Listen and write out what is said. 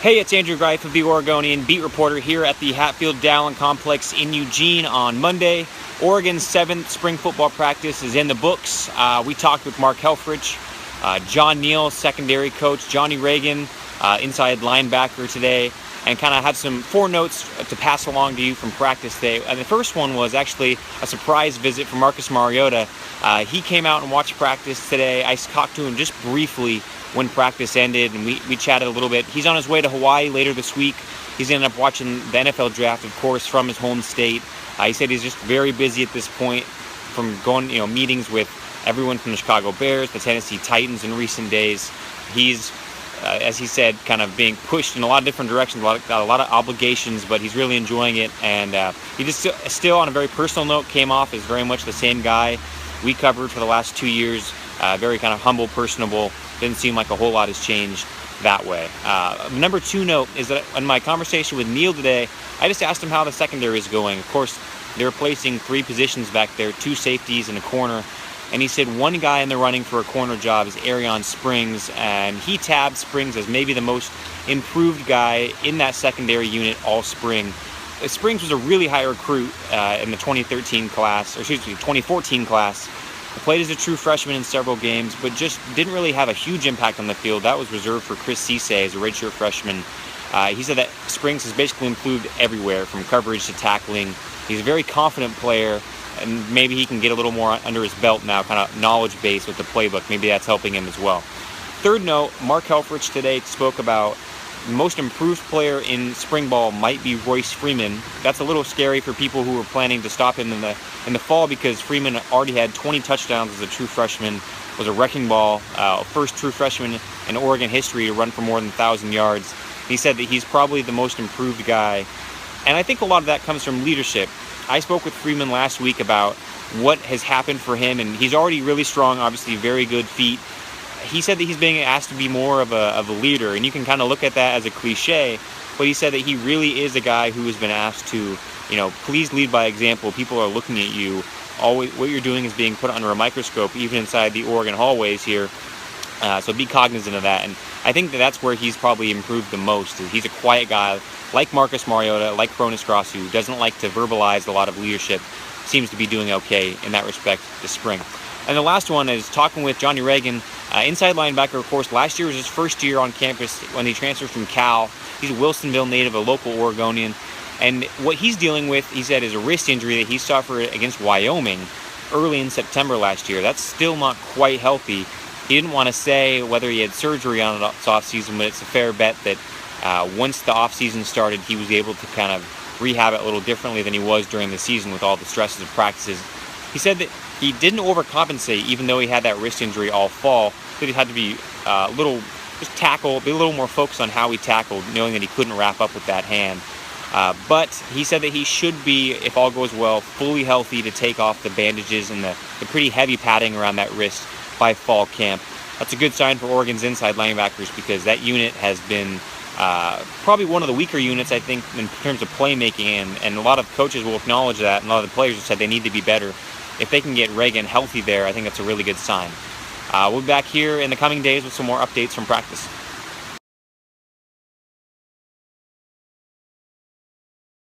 Hey, it's Andrew Greif of the Oregonian beat reporter here at the Hatfield-Dowling Complex in Eugene on Monday. Oregon's 7th spring football practice is in the books. We talked with Mark Helfrich, John Neal, secondary coach, Johnny Reagan, inside linebacker today, and kind of had some 4 notes to pass along to you from practice today. And the first one was actually a surprise visit from Marcus Mariota. He came out and watched practice today. I talked to him just briefly when practice ended, and we chatted a little bit. He's on his way to Hawaii later this week. He's ended up watching the NFL draft, of course, from his home state. He said he's just very busy at this point from going, meetings with everyone from the Chicago Bears, the Tennessee Titans in recent days. He's, as he said, kind of being pushed in a lot of different directions, got a lot of obligations, but he's really enjoying it. And he just still, on a very personal note, came off as very much the same guy we covered for the last 2 years. Very kind of humble, personable. Didn't seem like a whole lot has changed that way. Number 2 note is that in my conversation with Neal today, I just asked him how the secondary is going. Of course, they're replacing 3 positions back there, 2 safeties and a corner. And he said one guy in the running for a corner job is Arion Springs, and he tabbed Springs as maybe the most improved guy in that secondary unit all spring. Springs was a really high recruit in the 2014 class. He played as a true freshman in several games, but just didn't really have a huge impact on the field. That was reserved for Chris Cisse as a redshirt freshman. He said that Springs has basically improved everywhere, from coverage to tackling. He's a very confident player, and maybe he can get a little more under his belt now, kind of knowledge base with the playbook. Maybe that's helping him as well. 3rd note, Mark Helfrich today spoke about the most improved player in spring ball might be Royce Freeman. That's a little scary for people who were planning to stop him in the fall, because Freeman already had 20 touchdowns as a true freshman, was a wrecking ball, first true freshman in Oregon history to run for more than 1,000 yards. He said that he's probably the most improved guy, and I think a lot of that comes from leadership. I spoke with Freeman last week about what has happened for him, and he's already really strong, obviously very good feet. He said that he's being asked to be more of a leader, and you can kind of look at that as a cliche, but he said that he really is a guy who has been asked to, please lead by example. People are looking at you. Always, what you're doing is being put under a microscope, even inside the Oregon hallways here. So be cognizant of that. And I think that that's where he's probably improved the most. He's a quiet guy, like Marcus Mariota, like Cronus Cross, who doesn't like to verbalize a lot of leadership. Seems to be doing okay in that respect this spring. And the last one is talking with Johnny Reagan, inside linebacker. Of course, last year was his first year on campus when he transferred from Cal. He's a Wilsonville native, a local Oregonian. And what he's dealing with, he said, is a wrist injury that he suffered against Wyoming early in September last year. That's still not quite healthy. He didn't want to say whether he had surgery on it this offseason, but it's a fair bet that once the offseason started, he was able to kind of rehab it a little differently than he was during the season with all the stresses of practices. He said that he didn't overcompensate, even though he had that wrist injury all fall. That he had to be be a little more focused on how he tackled, knowing that he couldn't wrap up with that hand. But he said that he should be, if all goes well, fully healthy to take off the bandages and the pretty heavy padding around that wrist by fall camp. That's a good sign for Oregon's inside linebackers, because that unit has been probably one of the weaker units, I think, in terms of playmaking, and a lot of coaches will acknowledge that, and a lot of the players have said they need to be better. If they can get Reagan healthy there, I think that's a really good sign. We'll be back here in the coming days with some more updates from practice.